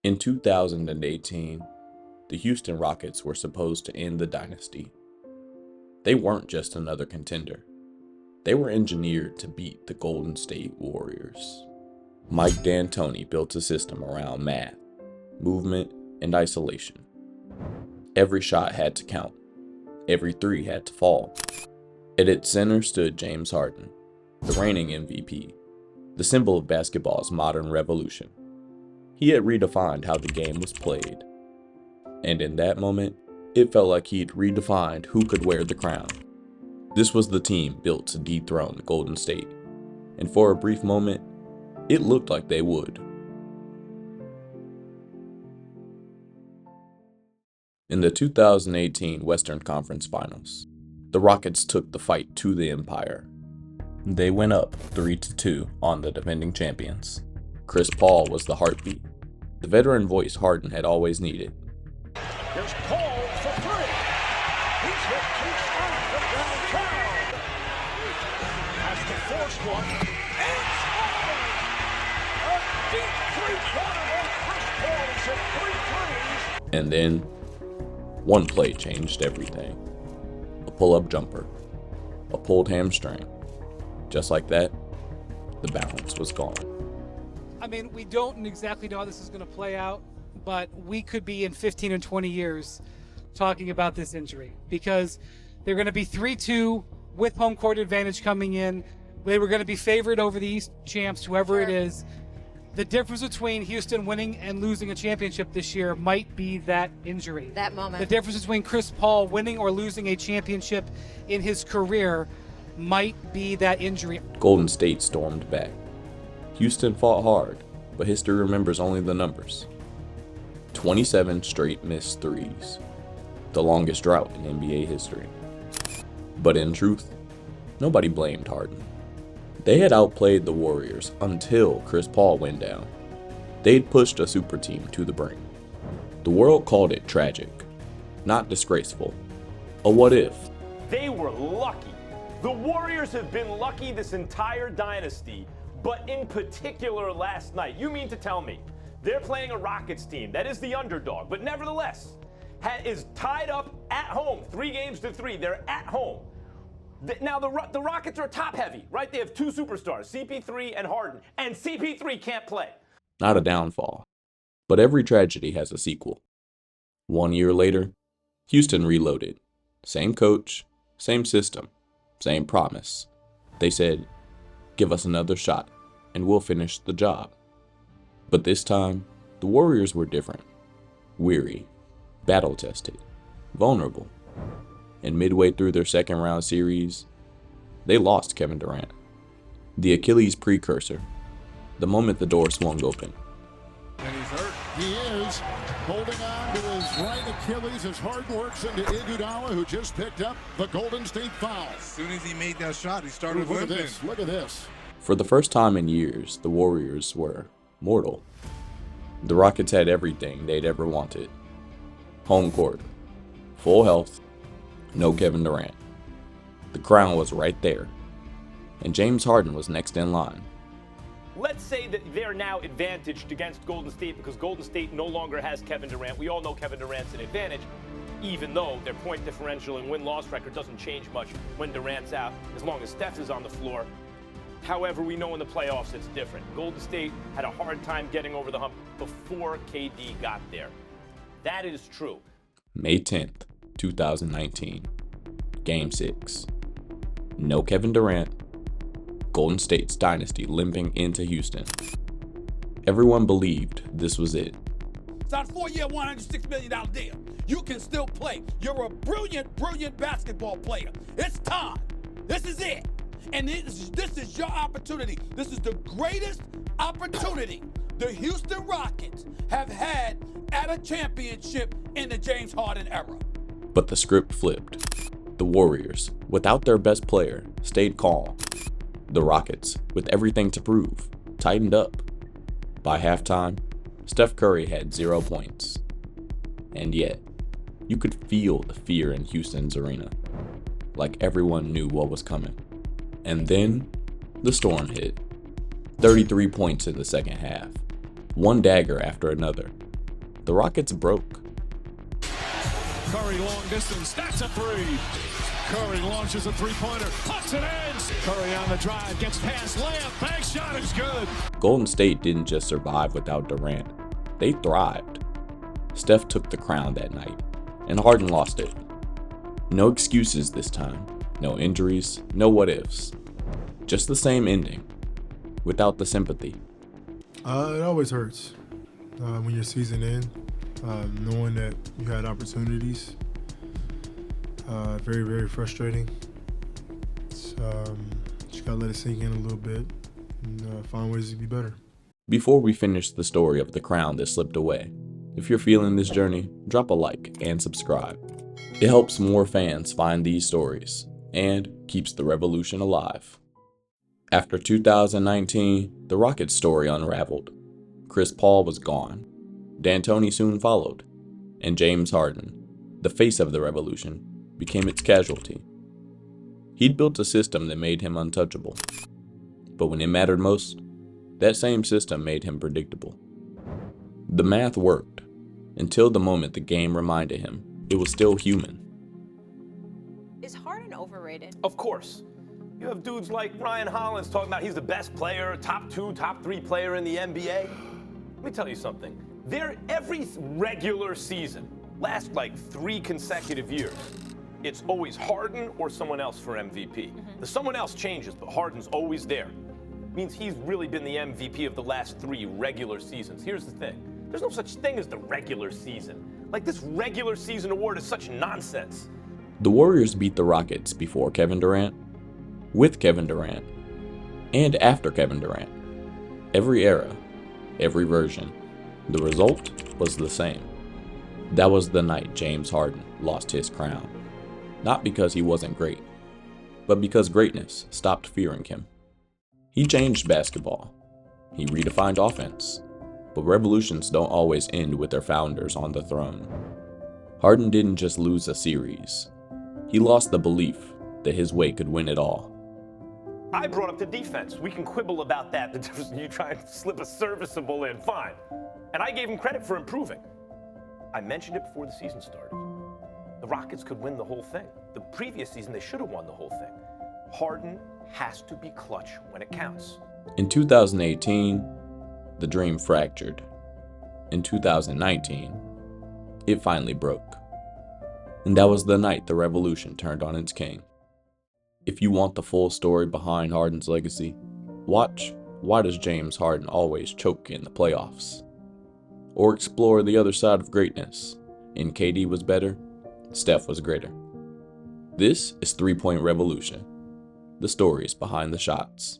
In 2018, the Houston Rockets were supposed to end the dynasty. They weren't just another contender. They were engineered to beat the Golden State Warriors. Mike D'Antoni built a system around math, movement, and isolation. Every shot had to count. Every three had to fall. At its center stood James Harden, the reigning MVP, the symbol of basketball's modern revolution. He had redefined how the game was played. And in that moment, it felt like he'd redefined who could wear the crown. This was the team built to dethrone Golden State. And for a brief moment, it looked like they would. In the 2018 Western Conference Finals, the Rockets took the fight to the Empire. They went up 3-2 on the defending champions. Chris Paul was the heartbeat, the veteran voice Harden had always needed. Here's Paul for three. He's hit two straight from downtown. Has to force one. And scores! A deep three-pointer, and Chris Paul has hit 3 threes. And then, one play changed everything. A pull-up jumper. A pulled hamstring. Just like that, the balance was gone. I mean, we don't exactly know how this is going to play out, but we could be in 15 and 20 years talking about this injury because they're going to be 3-2 with home court advantage coming in. They were going to be favored over the East champs, whoever it is. The difference between Houston winning and losing a championship this year might be that injury. That moment. The difference between Chris Paul winning or losing a championship in his career might be that injury. Golden State stormed back. Houston fought hard, but history remembers only the numbers. 27 straight missed threes, the longest drought in NBA history. But in truth, nobody blamed Harden. They had outplayed the Warriors until Chris Paul went down. They'd pushed a super team to the brink. The world called it tragic, not disgraceful. A what if? They were lucky. The Warriors have been lucky this entire dynasty, but in particular last night. You mean to tell me they're playing a Rockets team that is the underdog, but nevertheless is tied up at home, 3-3. They're at home. Now, the Rockets are top heavy, right? They have two superstars, CP3 and Harden, and CP3 can't play. Not a downfall, but every tragedy has a sequel. 1 year later, Houston reloaded. Same coach, same system, same promise. They said, give us another shot, and we'll finish the job. But this time, the Warriors were different. Weary, battle-tested, vulnerable. And midway through their second-round series, they lost Kevin Durant, the Achilles precursor, the moment the door swung open. And he's hurt. He is holding on to his right Achilles as Harden works into Iguodala, who just picked up the Golden State foul. As soon as he made that shot, he started limping. Look at this. For the first time in years, the Warriors were mortal. The Rockets had everything they'd ever wanted. Home court, full health, no Kevin Durant. The crown was right there, and James Harden was next in line. Let's say that they're now advantaged against Golden State because Golden State no longer has Kevin Durant. We all know Kevin Durant's an advantage, even though their point differential and win-loss record doesn't change much when Durant's out, as long as Steph is on the floor. However, we know in the playoffs it's different. Golden State had a hard time getting over the hump before KD got there. That is true. May 10th, 2019, Game 6. No Kevin Durant. Golden State's dynasty limping into Houston. Everyone believed this was it. It's on a 4-year, $106 million deal. You can still play. You're a brilliant, brilliant basketball player. It's time. This is it. And this is your opportunity. This is the greatest opportunity the Houston Rockets have had at a championship in the James Harden era. But the script flipped. The Warriors, without their best player, stayed calm. The Rockets, with everything to prove, tightened up. By halftime, Steph Curry had 0 points. And yet, you could feel the fear in Houston's arena, like everyone knew what was coming. And then, the storm hit. 33 points in the second half, one dagger after another, the Rockets broke. Curry long distance, that's a three. Curry launches a three-pointer, puts it in. Curry on the drive, gets past layup, bank shot is good. Golden State didn't just survive without Durant, they thrived. Steph took the crown that night, and Harden lost it. No excuses this time, no injuries, no what-ifs. Just the same ending, without the sympathy. It always hurts when your season ends, knowing that you had opportunities. Very, very frustrating. Just gotta let it sink in a little bit and find ways to be better. Before we finish the story of the crown that slipped away, if you're feeling this journey, drop a like and subscribe. It helps more fans find these stories and keeps the revolution alive. After 2019, the Rockets story unraveled. Chris Paul was gone. D'Antoni soon followed. And James Harden, the face of the revolution, became its casualty. He'd built a system that made him untouchable. But when it mattered most, that same system made him predictable. The math worked, until the moment the game reminded him it was still human. Is Harden overrated? Of course. You have dudes like Ryan Hollins talking about he's the best player, top 2, top 3 player in the NBA. Let me tell you something. Every regular season, last like 3 consecutive years, it's always Harden or someone else for MVP. The someone else changes, but Harden's always there. Means he's really been the MVP of the last 3 regular seasons. Here's the thing. There's no such thing as the regular season. Like, this regular season award is such nonsense. The Warriors beat the Rockets before Kevin Durant, with Kevin Durant, and after Kevin Durant. Every era, every version, the result was the same. That was the night James Harden lost his crown. Not because he wasn't great, but because greatness stopped fearing him. He changed basketball. He redefined offense. But revolutions don't always end with their founders on the throne. Harden didn't just lose a series. He lost the belief that his way could win it all. I brought up the defense. We can quibble about that. The difference, you try and slip a serviceable in, fine. And I gave him credit for improving. I mentioned it before the season started. The Rockets could win the whole thing. The previous season, they should have won the whole thing. Harden has to be clutch when it counts. In 2018, the dream fractured. In 2019, it finally broke. And that was the night the revolution turned on its king. If you want the full story behind Harden's legacy, watch Why Does James Harden Always Choke in the Playoffs? Or explore the other side of greatness. In KD was better, Steph was greater. This is 3 Point Revolution, the stories behind the shots.